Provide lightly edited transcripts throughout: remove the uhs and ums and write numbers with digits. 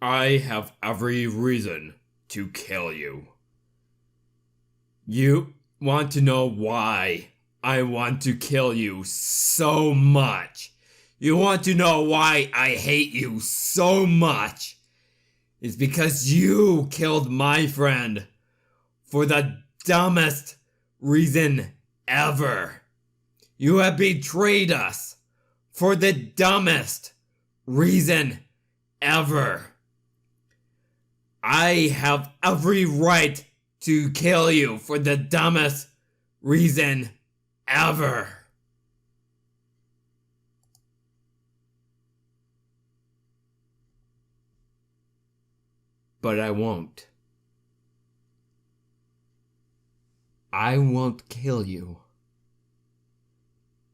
I have every reason to kill you. You want to know why I want to kill you so much? You want to know why I hate you so much? It's because you killed my friend for the dumbest reason ever. You have betrayed us for the dumbest reason ever. I have every right to kill you for the dumbest reason ever. But I won't. I won't kill you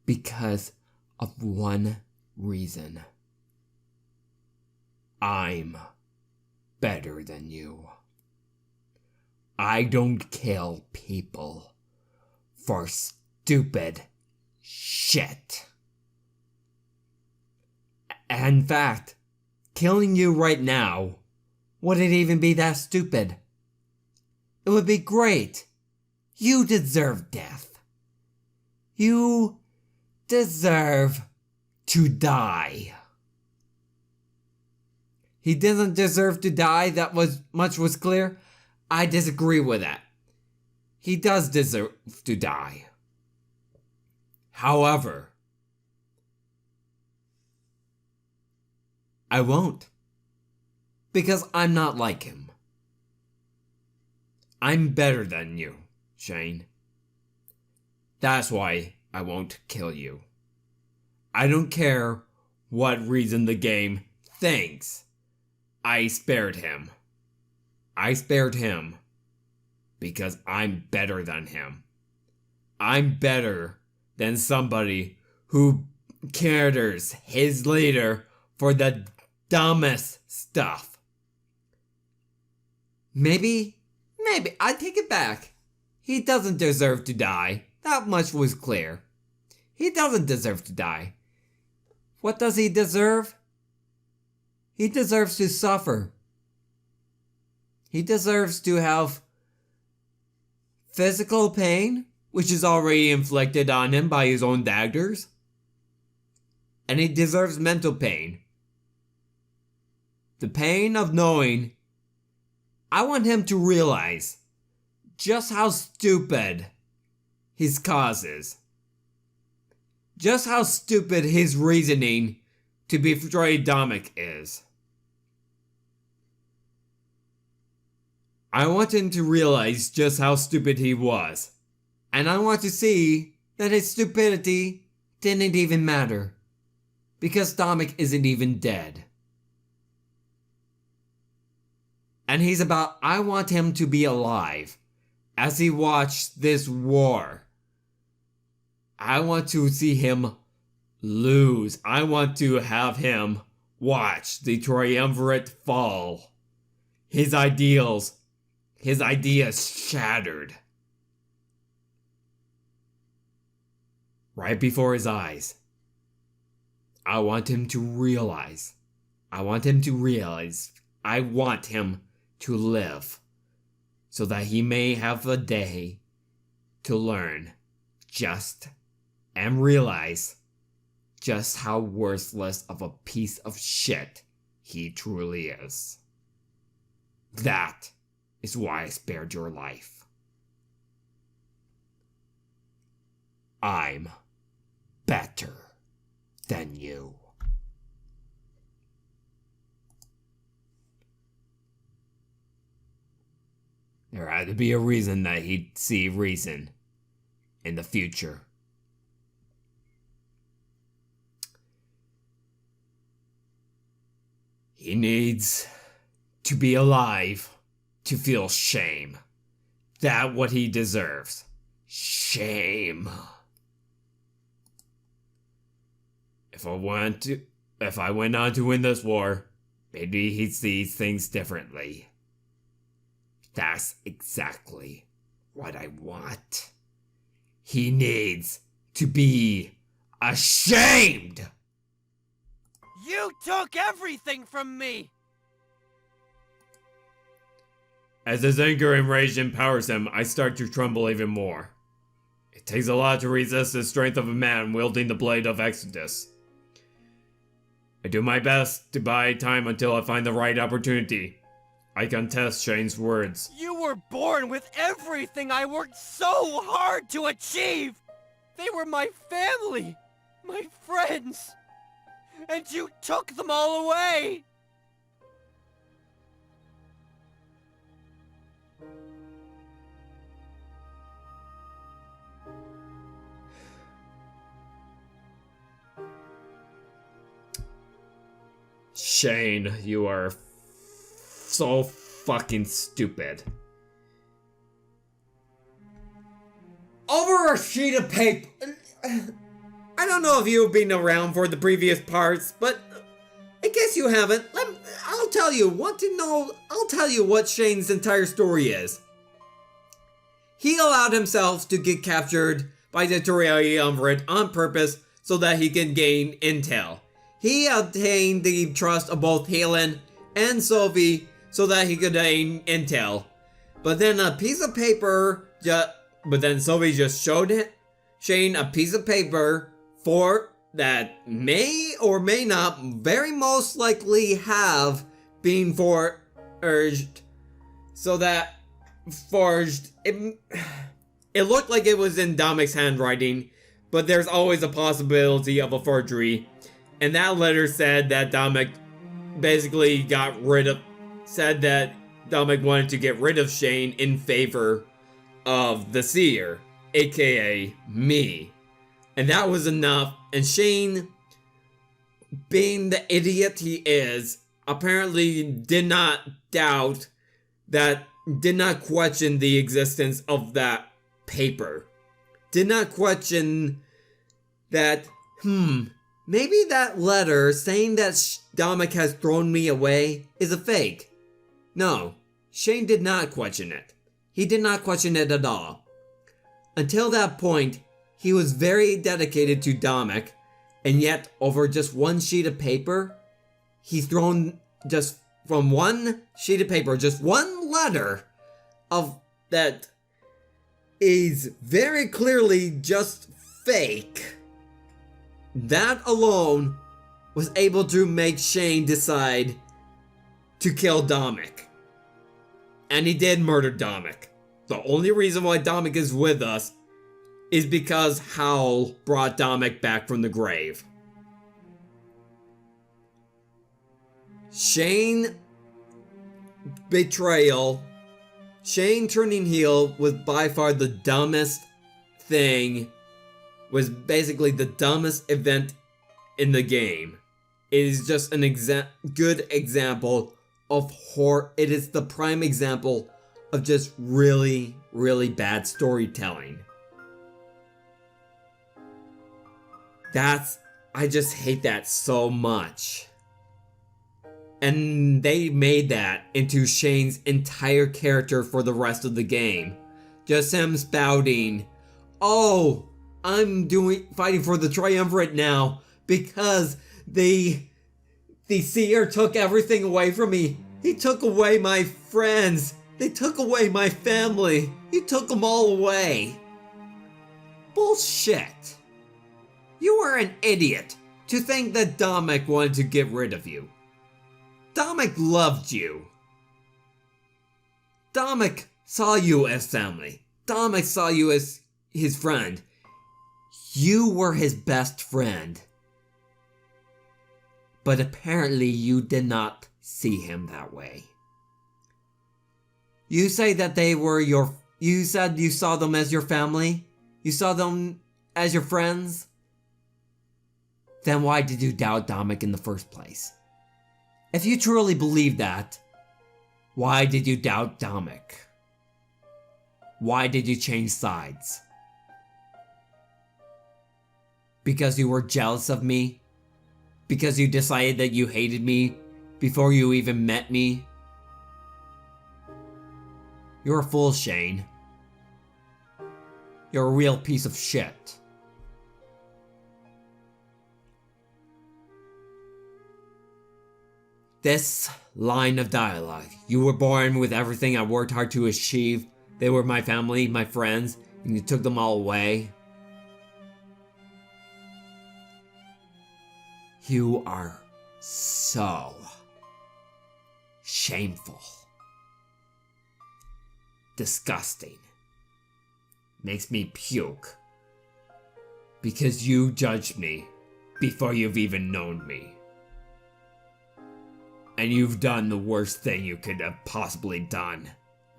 because of one reason. I'm better than you. I don't kill people for stupid shit. In fact, killing you right now wouldn't even be that stupid. It would be great. You deserve death. You deserve to die. He doesn't deserve to die, that was much was clear. I disagree with that. He does deserve to die. However, I won't. Because I'm not like him. I'm better than you, Shane. That's why I won't kill you. I don't care what reason the game thinks. I spared him. I spared him because I'm better than him. I'm better than somebody who caters his leader for the dumbest stuff. Maybe, I take it back. He doesn't deserve to die. That much was clear. He doesn't deserve to die. What does he deserve? He deserves to suffer. He deserves to have physical pain, which is already inflicted on him by his own daggers. And he deserves mental pain. The pain of knowing. I want him to realize just how stupid his cause is. Just how stupid his reasoning to betray Dominic is. I want him to realize just how stupid he was. And I want to see that his stupidity didn't even matter. Because Dominic isn't even dead. And I want him to be alive as he watched this war. I want to see him lose. I want to have him watch the triumvirate fall. His ideas shattered. Right before his eyes. I want him to realize. I want him to live. So that he may have a day to learn and realize just how worthless of a piece of shit he truly is. That is why I spared your life. I'm better than you. There had to be a reason that he'd see reason in the future. He needs to be alive to feel shame. That's what he deserves. Shame. If I went on to win this war, maybe he'd see things differently. That's exactly what I want. He needs to be ashamed! You took everything from me! As his anger and rage empowers him, I start to tremble even more. It takes a lot to resist the strength of a man wielding the blade of Exodus. I do my best to buy time until I find the right opportunity. I contest Shane's words. You were born with everything I worked so hard to achieve! They were my family, my friends, and you took them all away! Shane, you are so fucking stupid. Over a sheet of paper. I don't know if you've been around for the previous parts, but I guess you haven't. I'll tell you. Want to know? I'll tell you what Shane's entire story is. He allowed himself to get captured by the Triumvirate on purpose so that he can gain intel. He obtained the trust of both Helen and Sophie so that he could gain intel. But then a piece of paper, but then Sophie just showed Shane a piece of paper that may or may not very most likely have been forged. It looked like it was in Domic's handwriting, but there's always a possibility of a forgery. And that letter said that Domic basically said that Domic wanted to get rid of Shane in favor of the Seer, aka me. And that was enough. And Shane, being the idiot he is, apparently did not question the existence of that paper. Did not question that, maybe that letter saying that Domic has thrown me away is a fake. No, Shane did not question it. He did not question it at all. Until that point, he was very dedicated to Domic, and yet over just one sheet of paper, he's thrown just from one sheet of paper, just one letter of that is very clearly just fake. That alone was able to make Shane decide to kill Domic. And he did murder Domic. The only reason why Domic is with us is because Howl brought Domic back from the grave. Shane betrayal, Shane turning heel was by far the dumbest thing, was basically the dumbest event in the game. It is just an good example of horror. It is the prime example of just really, really bad storytelling. I just hate that so much. And they made that into Shane's entire character for the rest of the game. Just him spouting, "Oh, I'm fighting for the Triumvirate now because the Seer took everything away from me. He took away my friends. They took away my family. He took them all away." Bullshit. You were an idiot to think that Domic wanted to get rid of you. Domic loved you. Domic saw you as family. Domic saw you as his friend. You were his best friend. But apparently you did not see him that way. You say that you said you saw them as your family? You saw them as your friends? Then why did you doubt Domic in the first place? If you truly believe that, why did you doubt Domic? Why did you change sides? Because you were jealous of me? Because you decided that you hated me before you even met me? You're a fool, Shane. You're a real piece of shit. This line of dialogue. You were born with everything I worked hard to achieve. They were my family, my friends, and you took them all away. You are so shameful. Disgusting. Makes me puke. Because you judged me before you've even known me. And you've done the worst thing you could have possibly done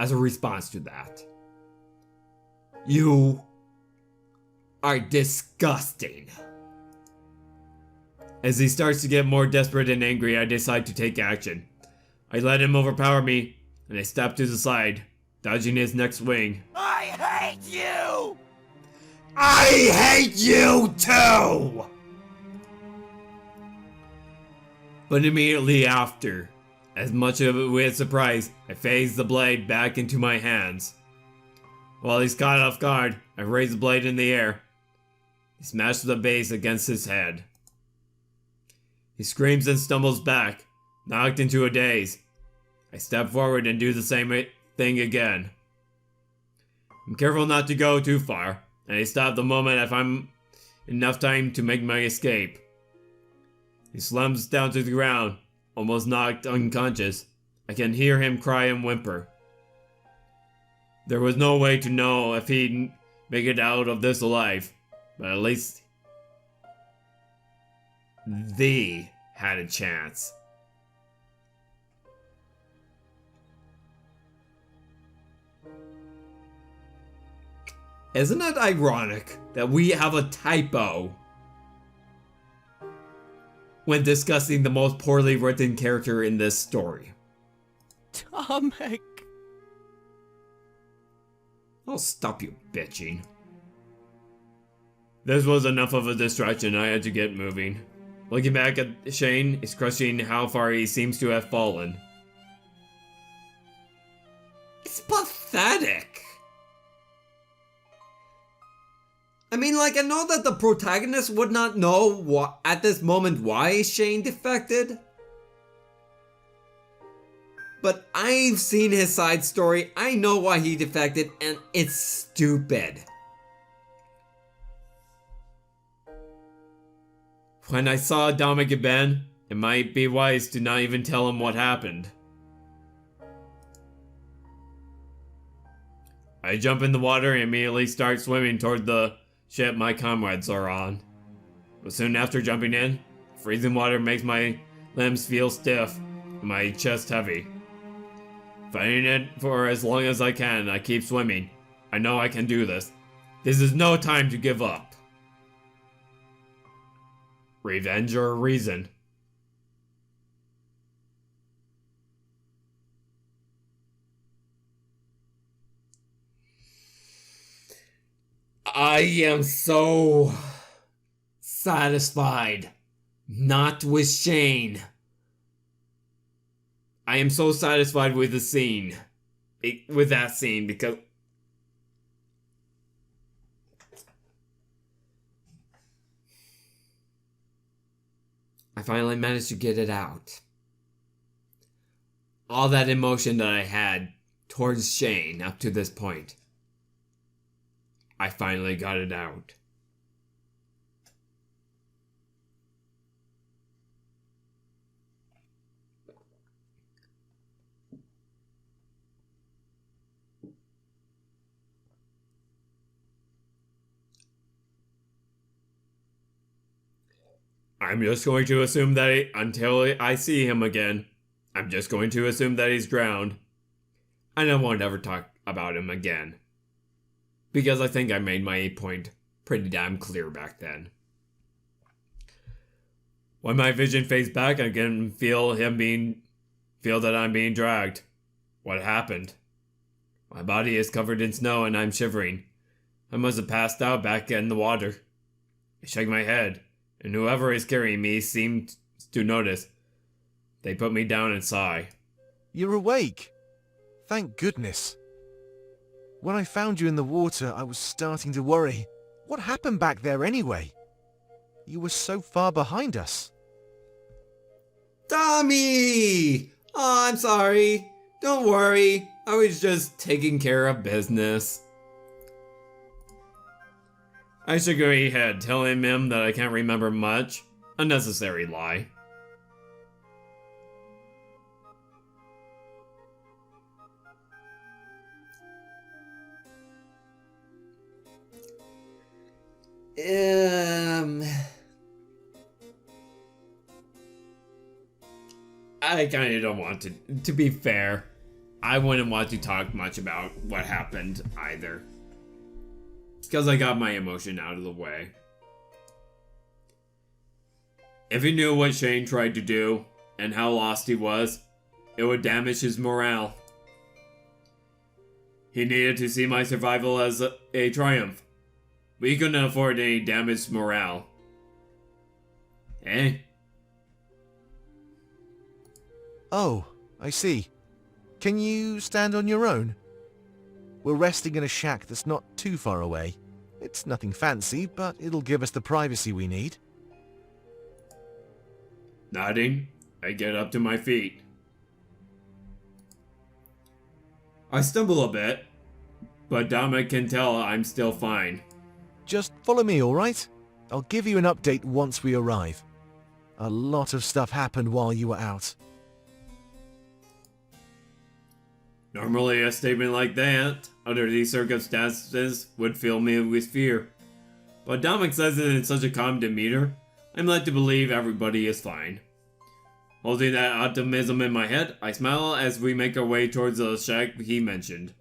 as a response to that. You are disgusting. As he starts to get more desperate and angry, I decide to take action. I let him overpower me, and I step to the side, dodging his next swing. I hate you! I hate you too! But immediately after, as much of it with surprise, I phase the blade back into my hands. While he's caught off guard, I raise the blade in the air. He smashes the base against his head. He screams and stumbles back, knocked into a daze. I step forward and do the same thing again. I'm careful not to go too far, and I stop the moment I find enough time to make my escape. He slumps down to the ground, almost knocked unconscious. I can hear him cry and whimper. There was no way to know if he'd make it out of this alive, but at least they had a chance. Isn't it ironic that we have a typo when discussing the most poorly written character in this story? Tomek. I'll stop you bitching. This was enough of a distraction. I had to get moving. Looking back at Shane, it's crushing how far he seems to have fallen. It's pathetic. I mean, like, I know that the protagonist would not know at this moment why Shane defected. But I've seen his side story, I know why he defected, and it's stupid. When I saw Domek again, it might be wise to not even tell him what happened. I jump in the water and immediately start swimming toward the ship my comrades are on. But soon after jumping in, freezing water makes my limbs feel stiff and my chest heavy. Fighting it for as long as I can, I keep swimming. I know I can do this. This is no time to give up. Revenge or reason? I am so satisfied. Not with Shane. I am so satisfied with the scene. With that scene, because I finally managed to get it out. All that emotion that I had towards Shane up to this point, I finally got it out. I'm just going to assume that until I see him again, I'm just going to assume that he's drowned. And I won't ever talk about him again. Because I think I made my point pretty damn clear back then. When my vision fades back, I can feel that I'm being dragged. What happened? My body is covered in snow and I'm shivering. I must have passed out back in the water. I shake my head, and whoever is carrying me seemed to notice. They put me down and sigh. You're awake. Thank goodness. When I found you in the water, I was starting to worry. What happened back there anyway? You were so far behind us. Tommy! Oh, I'm sorry. Don't worry. I was just taking care of business. I should go ahead telling him that I can't remember much. Unnecessary lie. I kind of don't want to. To be fair, I wouldn't want to talk much about what happened either. Because I got my emotion out of the way. If he knew what Shane tried to do, and how lost he was, it would damage his morale. He needed to see my survival as a triumph. We couldn't afford any damaged morale. Eh? Oh, I see. Can you stand on your own? We're resting in a shack that's not too far away. It's nothing fancy, but it'll give us the privacy we need. Nodding, I get up to my feet. I stumble a bit, but Dominic can tell I'm still fine. Just follow me, alright? I'll give you an update once we arrive. A lot of stuff happened while you were out. Normally a statement like that, under these circumstances, would fill me with fear. But Dominic says it in such a calm demeanor, I'm led to believe everybody is fine. Holding that optimism in my head, I smile as we make our way towards the shack he mentioned.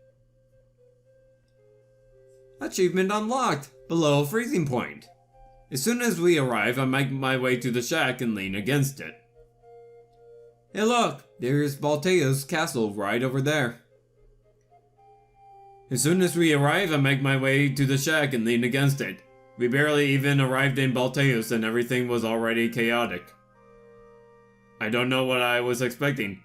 Achievement unlocked, below freezing point. As soon as we arrive, I make my way to the shack and lean against it. Hey look, there's Balteo's castle right over there. As soon as we arrive, I make my way to the shack and lean against it. We barely even arrived in Balteos and everything was already chaotic. I don't know what I was expecting,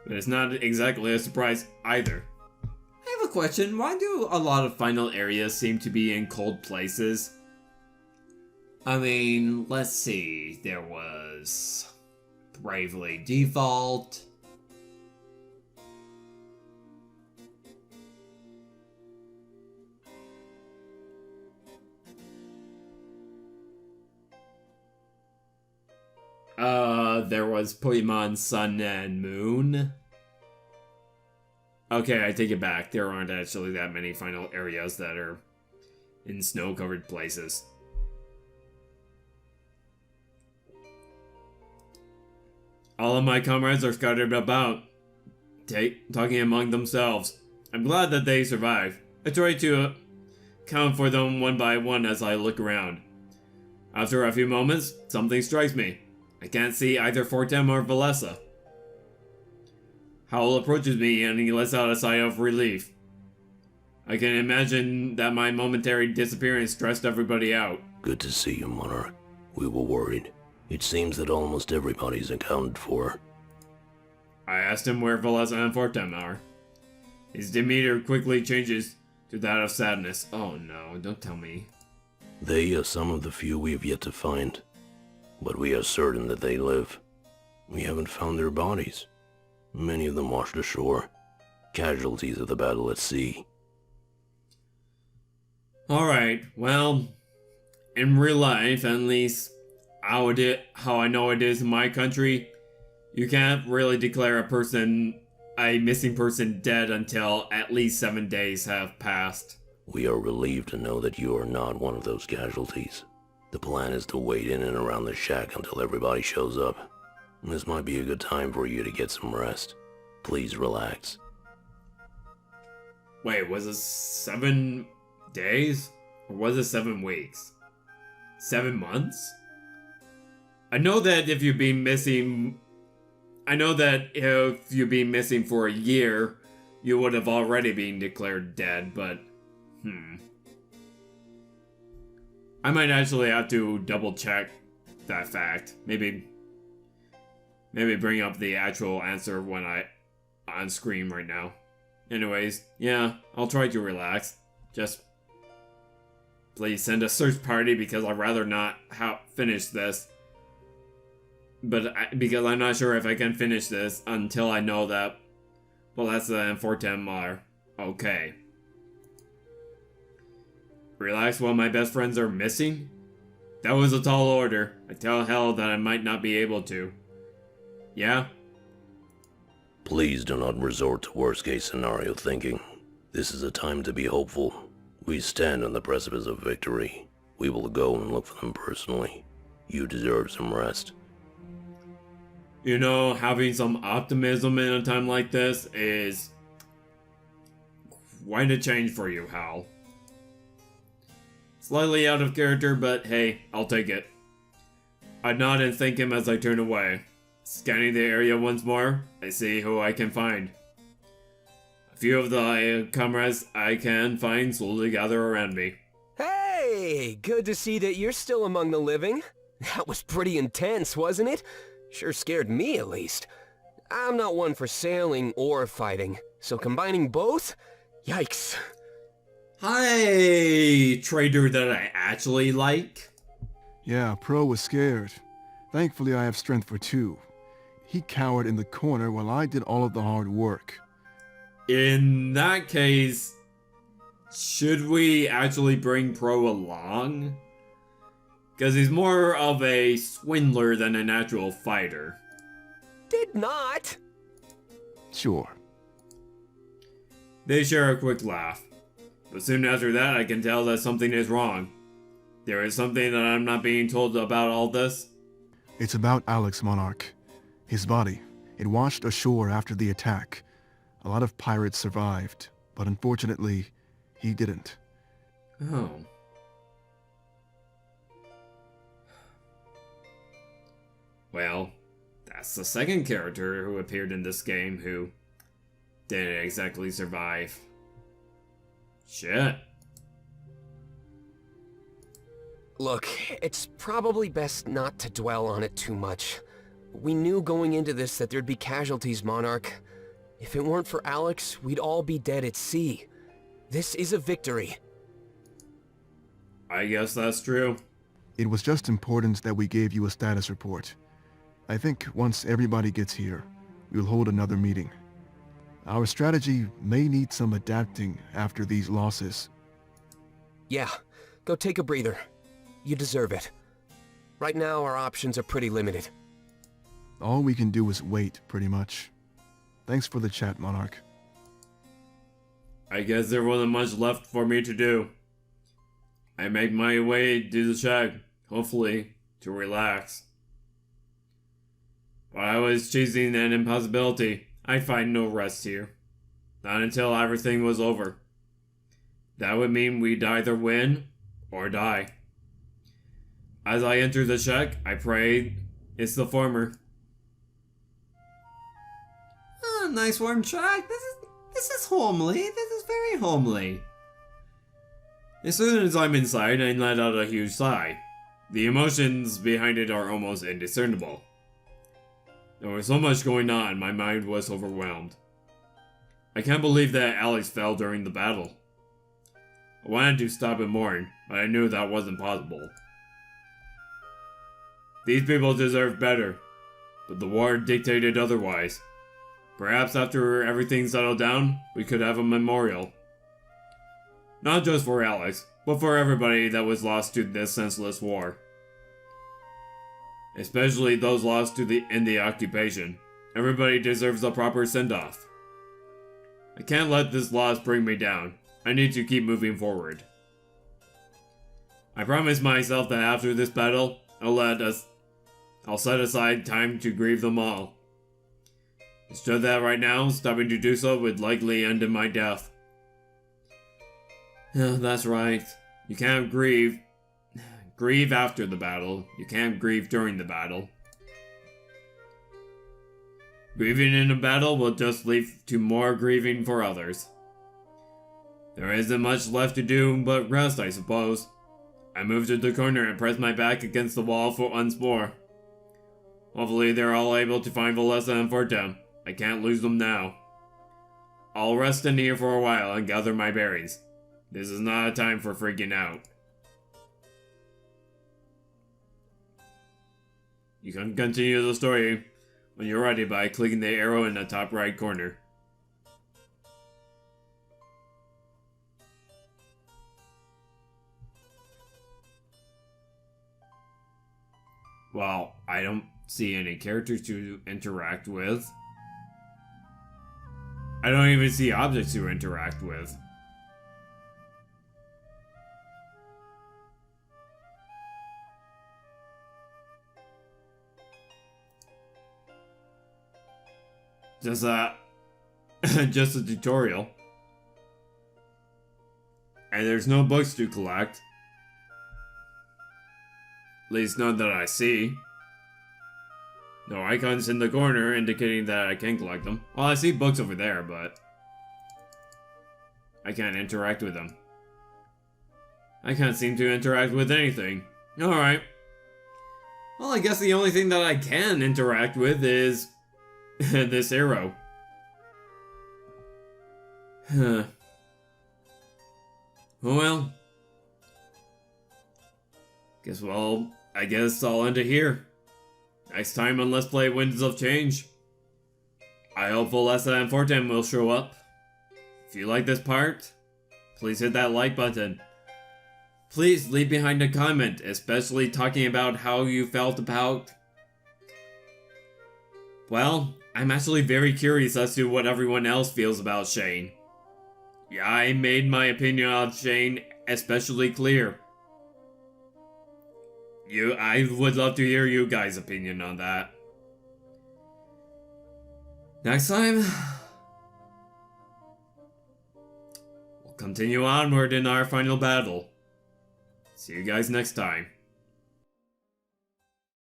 but it's not exactly a surprise either. I have a question. Why do a lot of final areas seem to be in cold places? I mean, let's see. There was Bravely Default. There was Pokemon Sun and Moon. Okay, I take it back. There aren't actually that many final areas that are in snow-covered places. All of my comrades are scattered about, talking among themselves. I'm glad that they survived. I try to count for them one by one as I look around. After a few moments, something strikes me. I can't see either Fortem or Valessa. Howl approaches me and he lets out a sigh of relief. I can imagine that my momentary disappearance stressed everybody out. Good to see you, Monarch. We were worried. It seems that almost everybody's accounted for. I asked him where Valessa and Fortem are. His demeanor quickly changes to that of sadness. Oh no, don't tell me. They are some of the few we have yet to find, but we are certain that they live. We haven't found their bodies. Many of them washed ashore, casualties of the battle at sea. Alright, well, in real life, at least, how I know it is in my country, you can't really declare a missing person dead until at least 7 days have passed. We are relieved to know that you are not one of those casualties. The plan is to wait in and around the shack until everybody shows up. This might be a good time for you to get some rest. Please relax. Wait, was it 7 days? Or was it 7 weeks? 7 months? I know that if you've been missing for a year, you would have already been declared dead, but I might actually have to double check that fact. Maybe bring up the actual answer when on screen right now. Anyways, yeah, I'll try to relax. Just please send a search party because I'd rather not finish this. because I'm not sure if I can finish this until I know that Valessa and Fortem are okay. Relax while my best friends are missing? That was a tall order. I tell Hell that I might not be able to. Yeah? Please do not resort to worst-case scenario thinking. This is a time to be hopeful. We stand on the precipice of victory. We will go and look for them personally. You deserve some rest. You know, having some optimism in a time like this is quite a change for you, Hal. Slightly out of character, but hey, I'll take it. I nod and thank him as I turn away. Scanning the area once more, I see who I can find. A few of the comrades I can find slowly gather around me. Hey, good to see that you're still among the living. That was pretty intense, wasn't it? Sure scared me, at least. I'm not one for sailing or fighting, so combining both? Yikes. Hi, trader that I actually like. Yeah, Pro was scared. Thankfully, I have strength for two. He cowered in the corner while I did all of the hard work. In that case, should we actually bring Pro along? Because he's more of a swindler than an actual fighter. Did not. Sure. They share a quick laugh. But soon after that, I can tell that something is wrong. There is something that I'm not being told about all this. It's about Alex Monarch. His body. It washed ashore after the attack. A lot of pirates survived, but unfortunately, he didn't. Oh. Well, that's the second character who appeared in this game who didn't exactly survive. Shit. Look, it's probably best not to dwell on it too much. We knew going into this that there'd be casualties, Monarch. If it weren't for Alex, we'd all be dead at sea. This is a victory. I guess that's true. It was just important that we gave you a status report. I think once everybody gets here, we'll hold another meeting. Our strategy may need some adapting after these losses. Yeah, go take a breather. You deserve it. Right now, our options are pretty limited. All we can do is wait, pretty much. Thanks for the chat, Monarch. I guess there wasn't much left for me to do. I make my way to the shack, hopefully, to relax. While I was chasing an impossibility, I find no rest here. Not until everything was over. That would mean we'd either win or die. As I enter the shack, I pray it's the former. Oh, nice warm shack. This is homely. This is very homely. As soon as I'm inside, I let out a huge sigh. The emotions behind it are almost indiscernible. There was so much going on, my mind was overwhelmed. I can't believe that Alex fell during the battle. I wanted to stop and mourn, but I knew that wasn't possible. These people deserve better, but the war dictated otherwise. Perhaps after everything settled down, we could have a memorial. Not just for Alex, but for everybody that was lost to this senseless war. Especially those lost in the occupation. Everybody deserves a proper send-off. I can't let this loss bring me down. I need to keep moving forward. I promised myself that after this battle, I'll set aside time to grieve them all. It's just that right now, stopping to do so would likely end in my death. That's right. You can't grieve after the battle. You can't grieve during the battle. Grieving in a battle will just lead to more grieving for others. There isn't much left to do but rest, I suppose. I moved to the corner and pressed my back against the wall for once more. Hopefully they're all able to find Valessa and Fortem. I can't lose them now. I'll rest in here for a while and gather my bearings. This is not a time for freaking out. You can continue the story when you're ready by clicking the arrow in the top right corner. Well, I don't see any characters to interact with. I don't even see objects to interact with. Just just a tutorial. And there's no books to collect. At least none that I see. No icons in the corner indicating that I can collect them. Well, I see books over there, but I can't interact with them. I can't seem to interact with anything. Alright. Well, I guess the only thing that I can interact with is this arrow. Huh. Well. I guess I'll end it here. Next time on Let's Play Winds of Change, I hope Valessa and Fortem will show up. If you like this part, please hit that like button. Please leave behind a comment, especially talking about how you felt about... Well, I'm actually very curious as to what everyone else feels about Shane. Yeah, I made my opinion on Shane especially clear. I would love to hear you guys' opinion on that. Next time, we'll continue onward in our final battle. See you guys next time.